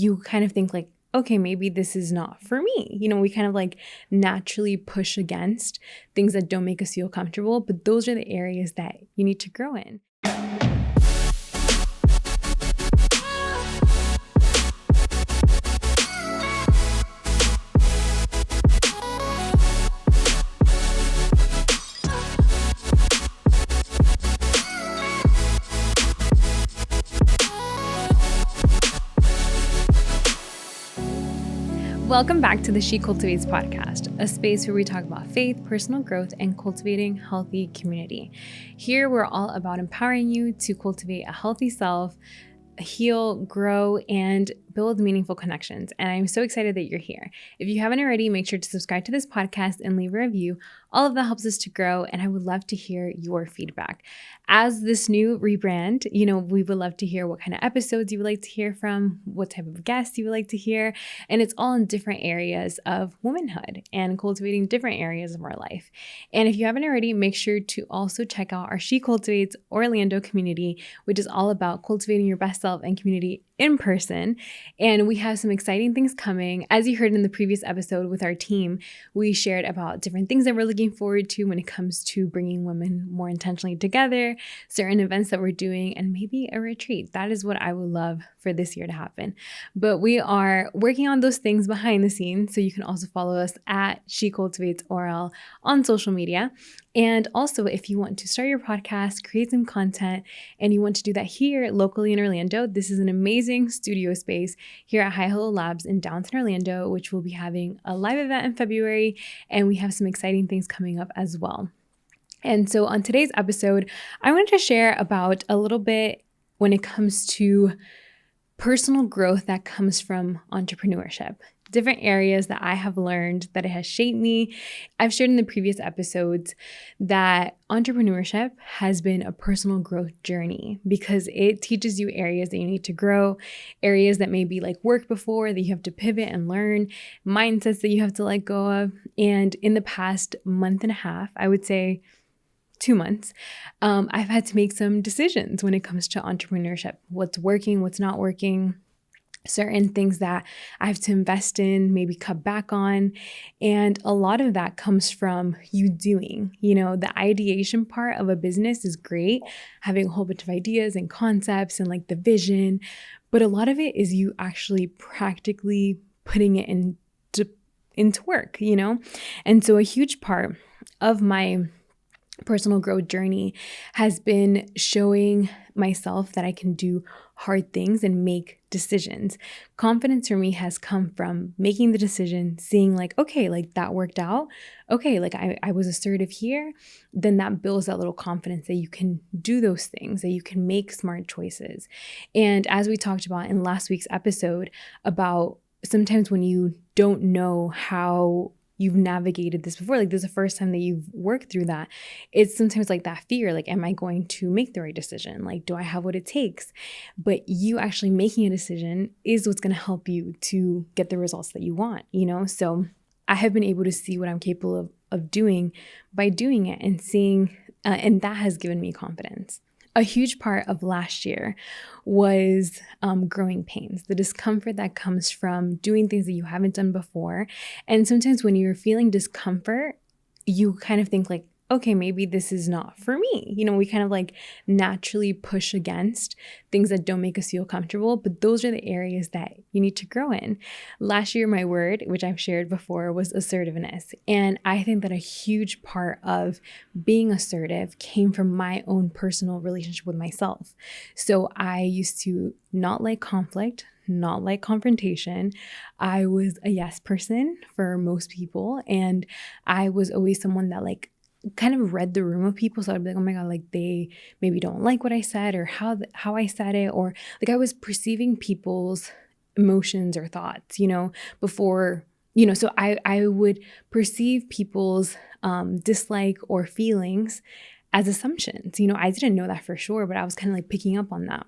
you kind of think like, okay, maybe this is not for me. We kind of like naturally push against things that don't make us feel comfortable, but those are the areas that you need to grow in. Welcome back to the She Cultivates podcast, a space where we talk about faith, personal growth, and cultivating healthy community. Here, we're all about empowering you to cultivate a healthy self, heal, grow, and build meaningful connections. And I'm so excited that you're here. If you haven't already, make sure to subscribe to this podcast and leave a review. All of that helps us to grow, and I would love to hear your feedback. As this new rebrand, we would love to hear what kind of episodes you would like to hear from, what type of guests you would like to hear, and it's all in different areas of womanhood and cultivating different areas of our life. And if you haven't already, make sure to also check out our She Cultivates Orlando community, which is all about cultivating your best self and community in person. And we have some exciting things coming. As you heard in the previous episode with our team, we shared about different things that we're looking forward to when it comes to bringing women more intentionally together, certain events that we're doing, and maybe a retreat. That is what I would love for this year to happen. But we are working on those things behind the scenes. So you can also follow us at She Cultivates Oral on social media. And also, if you want to start your podcast, create some content, and you want to do that here locally in Orlando, this is an amazing studio space here at High Hello Labs in downtown Orlando, which will be having a live event in February, and we have some exciting things coming up as well. And so on today's episode, I wanted to share about a little bit when it comes to personal growth that comes from entrepreneurship. Different areas that I have learned that it has shaped me. I've shared in the previous episodes that entrepreneurship has been a personal growth journey because it teaches you areas that you need to grow, areas that maybe like work before that you have to pivot and learn, mindsets that you have to let go of. And in the past month and a half, I would say 2 months, I've had to make some decisions when it comes to entrepreneurship. What's working, what's not working, certain things that I have to invest in, maybe cut back on. And a lot of that comes from you doing. The ideation part of a business is great, having a whole bunch of ideas and concepts and like the vision. But a lot of it is you actually practically putting it into work, And so a huge part of my personal growth journey has been showing myself that I can do hard things and make decisions. Confidence for me has come from making the decision, seeing like, okay, like that worked out. Okay, like I was assertive here. Then that builds that little confidence that you can do those things, that you can make smart choices. And as we talked about in last week's episode about sometimes when you don't know how you've navigated this before, like this is the first time that you've worked through that, it's sometimes like that fear, like, am I going to make the right decision? Like, do I have what it takes? But you actually making a decision is what's going to help you to get the results that you want, So I have been able to see what I'm capable of doing by doing it and seeing, and that has given me confidence. A huge part of last year was growing pains, the discomfort that comes from doing things that you haven't done before. And sometimes when you're feeling discomfort, you kind of think like, okay, maybe this is not for me. We kind of like naturally push against things that don't make us feel comfortable, but those are the areas that you need to grow in. Last year, my word, which I've shared before, was assertiveness. And I think that a huge part of being assertive came from my own personal relationship with myself. So I used to not like conflict, not like confrontation. I was a yes person for most people. And I was always someone that like kind of read the room of people. So I'd be like, oh my God, like they maybe don't like what I said or how I said it. Or like I was perceiving people's emotions or thoughts, before, so I would perceive people's dislike or feelings as assumptions. I didn't know that for sure, but I was kind of like picking up on that.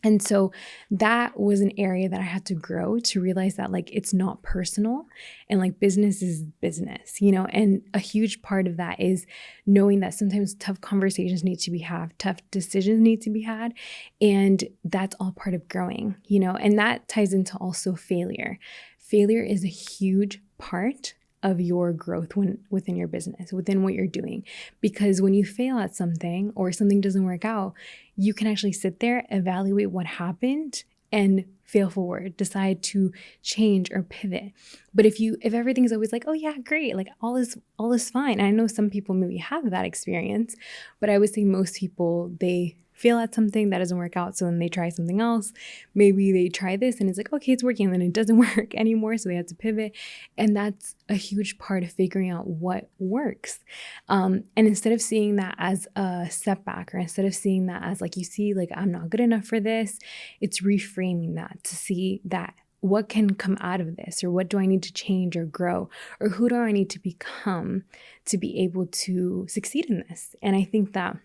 And so that was an area that I had to grow to realize that like it's not personal and like business is business, and a huge part of that is knowing that sometimes tough conversations need to be had, tough decisions need to be had. And that's all part of growing, and that ties into also failure. Failure is a huge part of your growth within your business, within what you're doing. Because when you fail at something or something doesn't work out, you can actually sit there, evaluate what happened, and fail forward, decide to change or pivot. But if everything's always like, oh yeah, great, like all is fine. I know some people maybe have that experience, but I would say most people, they fail at something that doesn't work out, so then they try something else. Maybe they try this and it's like, okay, it's working, and then it doesn't work anymore, so they have to pivot. And that's a huge part of figuring out what works. And instead of seeing that as a setback, or instead of seeing that as like, you see, like, I'm not good enough for this, it's reframing that to see that what can come out of this, or what do I need to change or grow, or who do I need to become to be able to succeed in this. And I think that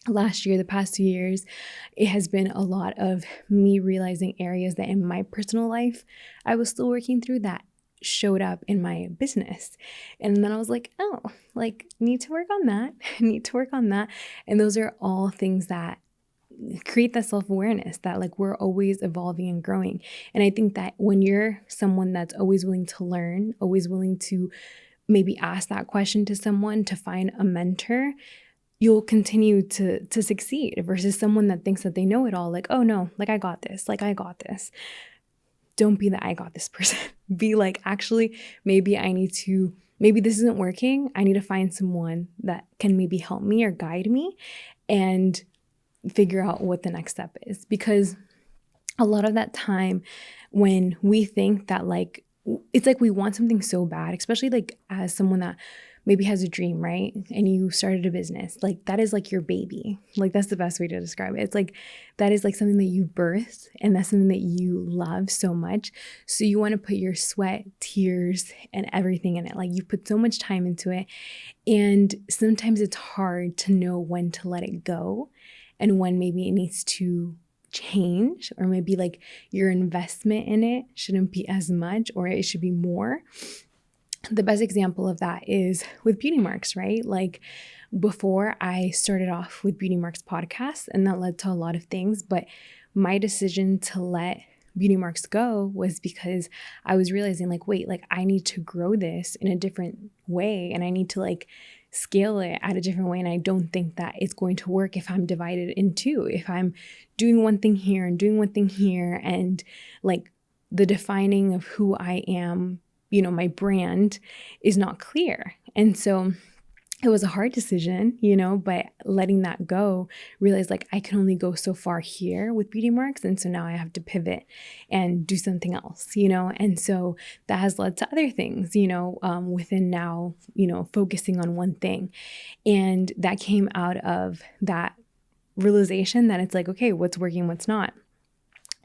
last year, the past 2 years, it has been a lot of me realizing areas that in my personal life I was still working through that showed up in my business. And then I was like, oh, like, need to work on that, need to work on that. And those are all things that create that self-awareness that like we're always evolving and growing. And I think that when you're someone that's always willing to learn, always willing to maybe ask that question to someone, to find a mentor, you'll continue to succeed versus someone that thinks that they know it all. Like, oh no, like I got this, like I got this. Don't be the I got this person. Be like, actually, maybe this isn't working. I need to find someone that can maybe help me or guide me and figure out what the next step is. Because a lot of that time when we think that like, it's like we want something so bad, especially like as someone that maybe has a dream, right? And you started a business, like that is like your baby. Like that's the best way to describe it. It's like, that is like something that you birthed, and that's something that you love so much. So you want to put your sweat, tears, and everything in it. Like you put so much time into it. And sometimes it's hard to know when to let it go and when maybe it needs to change, or maybe like your investment in it shouldn't be as much, or it should be more. The best example of that is with Beauty Marks, right? Like before I started off with Beauty Marks podcast, and that led to a lot of things, but my decision to let Beauty Marks go was because I was realizing like, wait, like I need to grow this in a different way, and I need to like scale it at a different way. And I don't think that it's going to work if I'm divided in two, if I'm doing one thing here and doing one thing here, and like the defining of who I am, my brand is not clear. And so it was a hard decision, but letting that go, realized like I can only go so far here with Beauty Marks. And so now I have to pivot and do something else, and so that has led to other things, within now, focusing on one thing. And that came out of that realization that it's like, okay, what's working, what's not.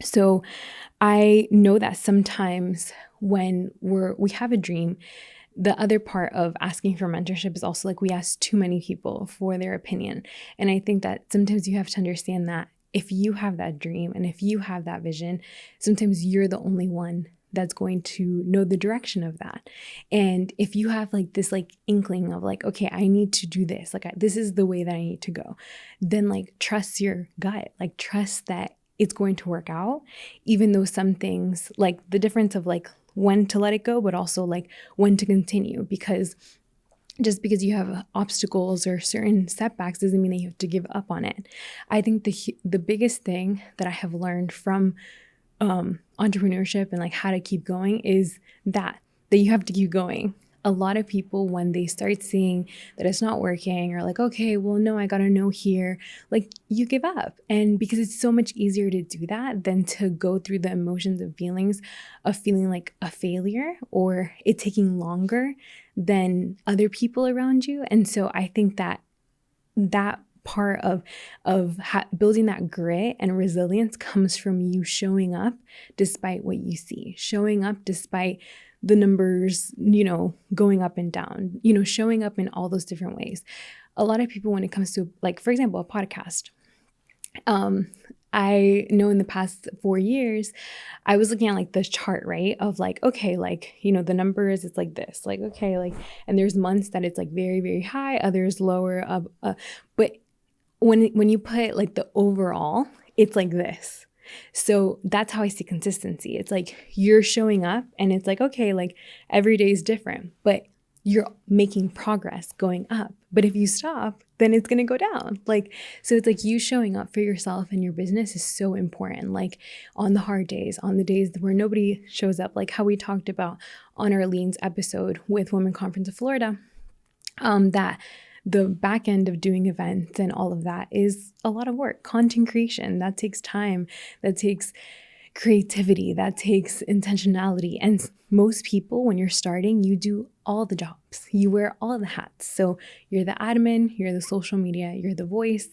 So I know that sometimes when we have a dream, the other part of asking for mentorship is also like we ask too many people for their opinion. And I think that sometimes you have to understand that if you have that dream and if you have that vision, sometimes you're the only one that's going to know the direction of that. And if you have like this like inkling of like, okay, I need to do this, like this is the way that I need to go, then like trust your gut, like trust that it's going to work out, even though some things, like the difference of like when to let it go, but also like when to continue, because just because you have obstacles or certain setbacks doesn't mean that you have to give up on it. I think the biggest thing that I have learned from entrepreneurship and like how to keep going is that you have to keep going. A lot of people, when they start seeing that it's not working, or like, okay, well, no, I got a no here, like you give up. And because it's so much easier to do that than to go through the emotions and feelings of feeling like a failure, or it taking longer than other people around you. And so I think that part of building that grit and resilience comes from you showing up despite what you see, showing up despite the numbers, going up and down, showing up in all those different ways. A lot of people, when it comes to like, for example, a podcast, I know in the past 4 years, I was looking at like this chart, right? Of like, okay, like, the numbers, it's like this, like, okay, like, and there's months that it's like very, very high, others lower but when you put like the overall, it's like this. So that's how I see consistency. It's like you're showing up and it's like, okay, like every day is different, but you're making progress going up. But if you stop, then it's going to go down. Like, so it's like you showing up for yourself and your business is so important. Like on the hard days, on the days where nobody shows up, like how we talked about on Arlene's episode with Women Conference of Florida, that the back end of doing events and all of that is a lot of work. Content creation, that takes time, that takes creativity, that takes intentionality. And most people, when you're starting, you do all the jobs. You wear all the hats. So you're the admin, you're the social media, you're the voice,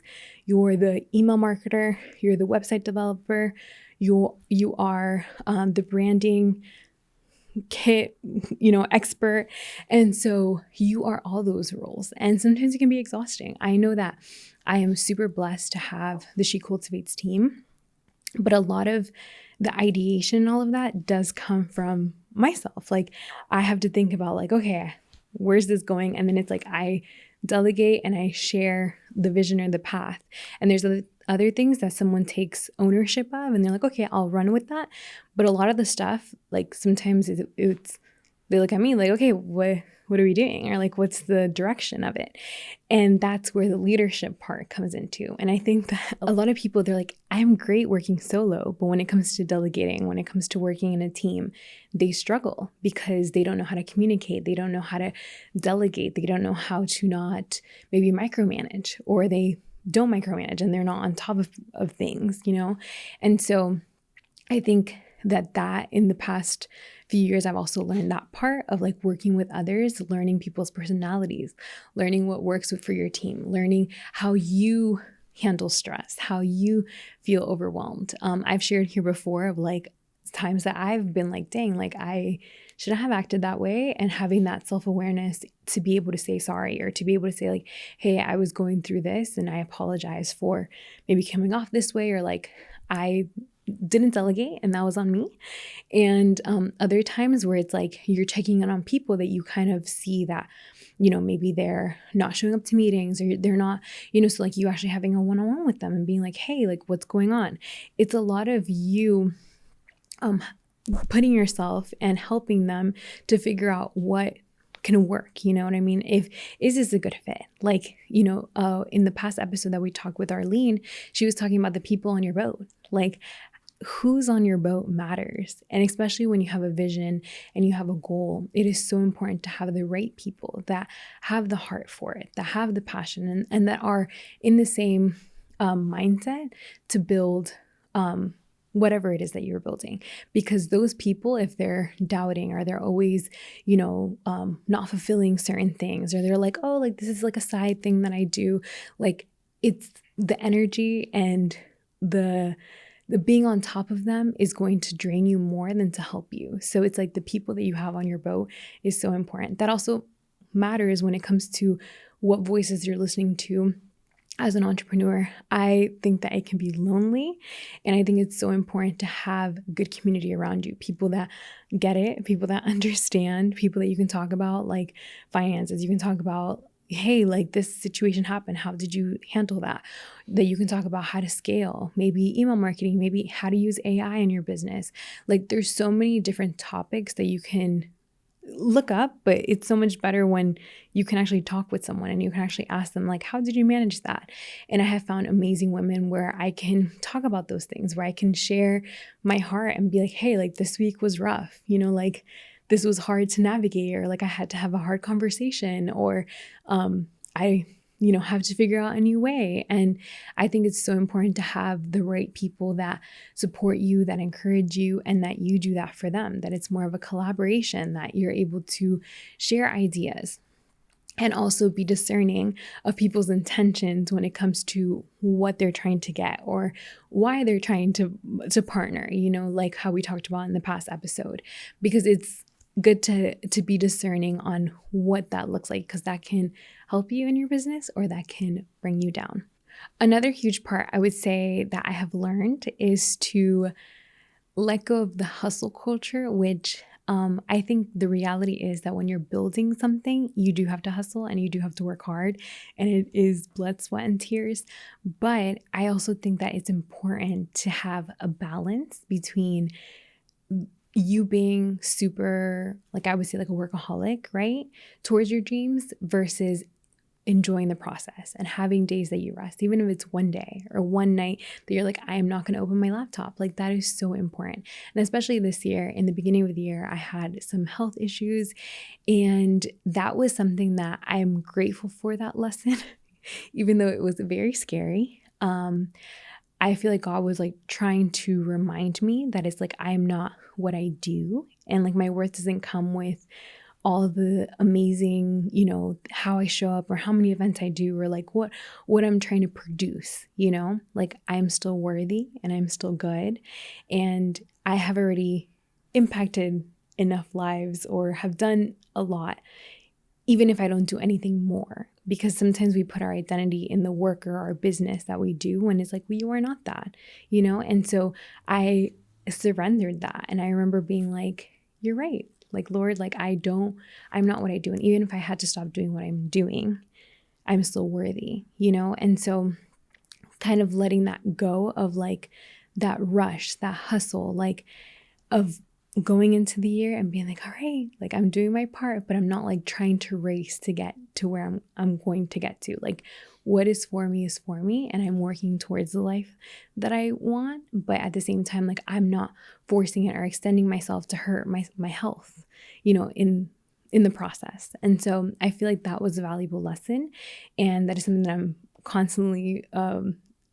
you're the email marketer, you're the website developer, you are the branding kit, expert. And so you are all those roles. And sometimes it can be exhausting. I know that I am super blessed to have the She Cultivates team, but a lot of the ideation and all of that does come from myself. Like I have to think about like, okay, where's this going? And then it's like, I delegate and I share the vision or the path. And there's other things that someone takes ownership of and they're like, okay, I'll run with that. But a lot of the stuff, like sometimes it's they look at me like, okay, what are we doing? Or like, what's the direction of it? And that's where the leadership part comes into. And I think that a lot of people, they're like, I'm great working solo, but when it comes to delegating, when it comes to working in a team, they struggle because they don't know how to communicate. They don't know how to delegate. They don't know how to not maybe micromanage, or they don't micromanage and they're not on top of things, And so I think that in the past few years, I've also learned that part of like working with others, learning people's personalities, learning what works for your team, learning how you handle stress, how you feel overwhelmed. I've shared here before of like times that I've been like, dang, like I shouldn't have acted that way, and having that self-awareness to be able to say sorry, or to be able to say like, hey, I was going through this and I apologize for maybe coming off this way, or like I didn't delegate and that was on me. And other times where it's like you're checking in on people that you kind of see that, maybe they're not showing up to meetings, or they're not, so like you actually having a one-on-one with them and being like, hey, like what's going on? It's a lot of you putting yourself and helping them to figure out what can work. You know what I mean? Is this a good fit? Like, in the past episode that we talked with Arlene, she was talking about the people on your boat. Like, who's on your boat matters. And especially when you have a vision and you have a goal, it is so important to have the right people that have the heart for it, that have the passion, and that are in the same mindset to build whatever it is that you're building. Because those people, if they're doubting, or they're always, not fulfilling certain things, or they're like, oh, like this is like a side thing that I do, like it's the energy and the being on top of them is going to drain you more than to help you. So it's like the people that you have on your boat is so important. That also matters when it comes to what voices you're listening to. As an entrepreneur, I think that it can be lonely, and I think it's so important to have good community around you, people that get it, people that understand, people that you can talk about like finances, you can talk about, hey, like this situation happened, how did you handle that? That you can talk about how to scale, maybe email marketing, maybe how to use AI in your business. Like there's so many different topics that you can look up, but it's so much better when you can actually talk with someone and you can actually ask them like, how did you manage that? And I have found amazing women where I can talk about those things, where I can share my heart and be like, hey, like this week was rough, like this was hard to navigate, or like I had to have a hard conversation, or I have to figure out a new way. And I think it's so important to have the right people that support you, that encourage you, and that you do that for them, that it's more of a collaboration, that you're able to share ideas and also be discerning of people's intentions when it comes to what they're trying to get or why they're trying to partner, like how we talked about in the past episode, because it's good to be discerning on what that looks like, because that can help you in your business or that can bring you down. Another huge part I would say that I have learned is to let go of the hustle culture, which I think the reality is that when you're building something, you do have to hustle and you do have to work hard, and it is blood, sweat, and tears. But I also think that it's important to have a balance between you being super, like I would say, like a workaholic, right, towards your dreams versus enjoying the process and having days that you rest, even if it's one day or one night that you're like, I am not going to open my laptop. Like that is so important. And especially this year, in the beginning of the year, I had some health issues, and that was something that I'm grateful for, that lesson, even though it was very scary. I feel like God was like trying to remind me that it's like, I'm not what I do. And like my worth doesn't come with all the amazing, how I show up or how many events I do or like what I'm trying to produce, like I'm still worthy and I'm still good. And I have already impacted enough lives or have done a lot, even if I don't do anything more, because sometimes we put our identity in the work or our business that we do. And it's like, well, you are not that, And so I surrendered that. And I remember being like, you're right. Like, Lord, like I'm not what I do. And even if I had to stop doing what I'm doing, I'm still worthy, And so kind of letting that go of like that rush, that hustle, like of going into the year and being like, all right, like I'm doing my part, but I'm not like trying to race to get to where I'm going to get to. Like what is for me, and I'm working towards the life that I want. But at the same time, like I'm not forcing it or extending myself to hurt my health, in the process. And so I feel like that was a valuable lesson, and that is something that I'm constantly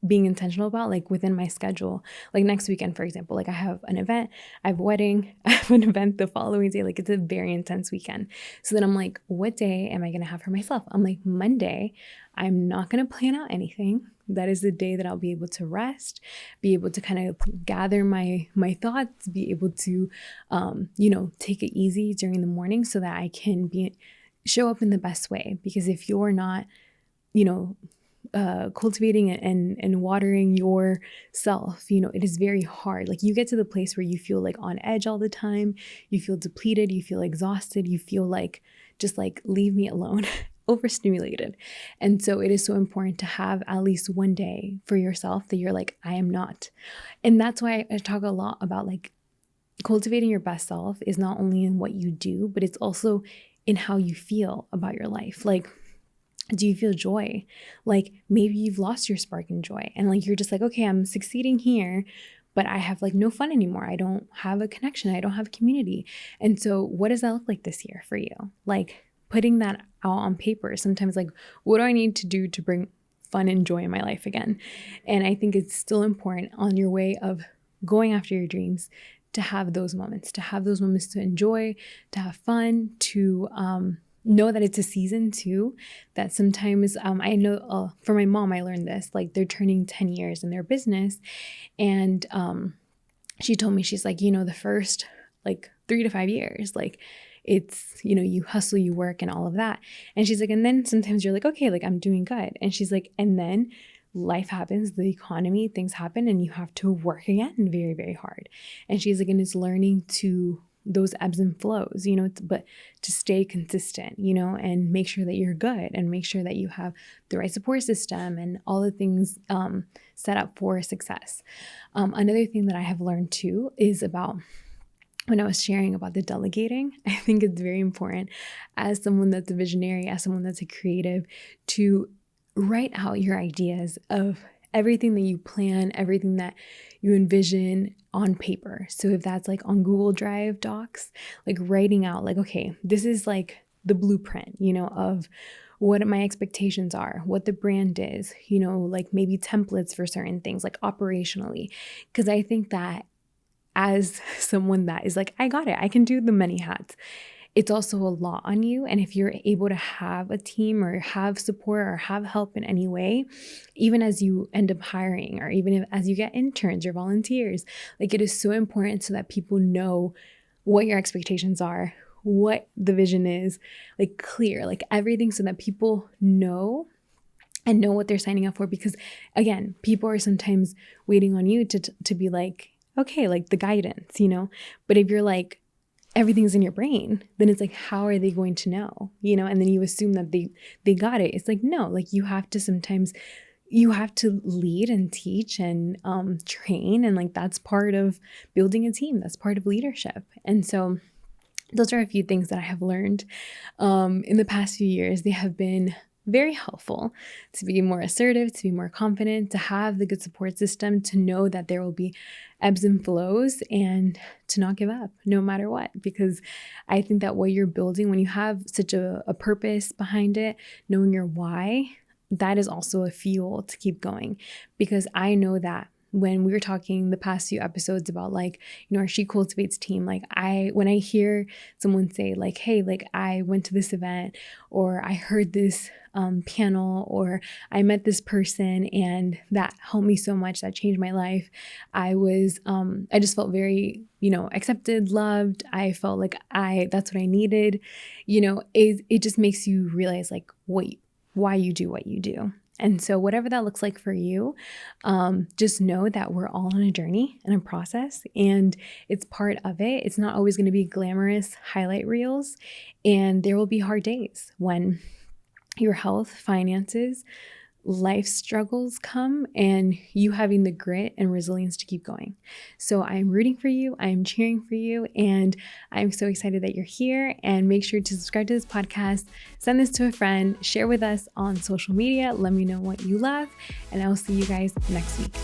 being intentional about, like within my schedule. Like next weekend, for example, like I have an event, I have a wedding, I have an event the following day. Like it's a very intense weekend. So then I'm like, what day am I going to have for myself? I'm like, Monday, I'm not going to plan out anything. That is the day that I'll be able to rest, be able to kind of gather my thoughts, be able to, take it easy during the morning so that I can show up in the best way. Because if you're not, cultivating and watering yourself, it is very hard. Like you get to the place where you feel like on edge all the time, you feel depleted, you feel exhausted, you feel like just like leave me alone, overstimulated. And so it is so important to have at least one day for yourself that you're like, I am not. And that's why I talk a lot about like cultivating your best self is not only in what you do, but it's also in how you feel about your life. Like, do you feel joy? Like maybe you've lost your spark and joy, and like you're just like, okay, I'm succeeding here, but I have like no fun anymore. I don't have a connection. I don't have a community. And so what does that look like this year for you? Like putting that out on paper. Sometimes like, what do I need to do to bring fun and joy in my life again? And I think it's still important on your way of going after your dreams to have those moments to enjoy, to have fun, to know that it's a season too, that sometimes I know for my mom, I learned this, like they're turning 10 years in their business. And she told me, she's like, the first like 3 to 5 years, like it's, you hustle, you work and all of that. And she's like, and then sometimes you're like, okay, like I'm doing good. And she's like, and then life happens, the economy, things happen, and you have to work again very, very hard. And she's like, and it's learning to those ebbs and flows, but to stay consistent, and make sure that you're good and make sure that you have the right support system and all the things set up for success. Another thing that I have learned too is about when I was sharing about the delegating, I think it's very important as someone that's a visionary, as someone that's a creative, to write out your ideas of everything that you plan, everything that you envision on paper. So if that's like on Google Drive docs, like writing out like, okay, this is like the blueprint, of what my expectations are, what the brand is, like maybe templates for certain things, like operationally. Because I think that as someone that is like, I got it, I can do the many hats, it's also a lot on you. And if you're able to have a team or have support or have help in any way, even as you end up hiring, or even as you get interns or volunteers, like it is so important so that people know what your expectations are, what the vision is, like clear, like everything, so that people know and know what they're signing up for. Because again, people are sometimes waiting on you to be like, okay, like the guidance, but if you're like, everything's in your brain, then it's like, how are they going to know, and then you assume that they got it. It's like, no, like you have to lead and teach and train, and like that's part of building a team, that's part of leadership. And so those are a few things that I have learned in the past few years. They have been very helpful to be more assertive, to be more confident, to have the good support system, to know that there will be ebbs and flows, and to not give up no matter what. Because I think that what you're building, when you have such a purpose behind it, knowing your why, that is also a fuel to keep going. Because I know that when we were talking the past few episodes about like, our She Cultivates team, like when I hear someone say like, hey, like I went to this event, or I heard this panel, or I met this person and that helped me so much, that changed my life. I just felt very, accepted, loved. I felt like that's what I needed. It just makes you realize like, wait, why you do what you do. And so whatever that looks like for you, just know that we're all on a journey and a process, and it's part of it. It's not always going to be glamorous highlight reels, and there will be hard days when your health, finances, life struggles come, and you having the grit and resilience to keep going. So I'm rooting for you. I'm cheering for you. And I'm so excited that you're here. And make sure to subscribe to this podcast, send this to a friend, share with us on social media. Let me know what you love. And I will see you guys next week.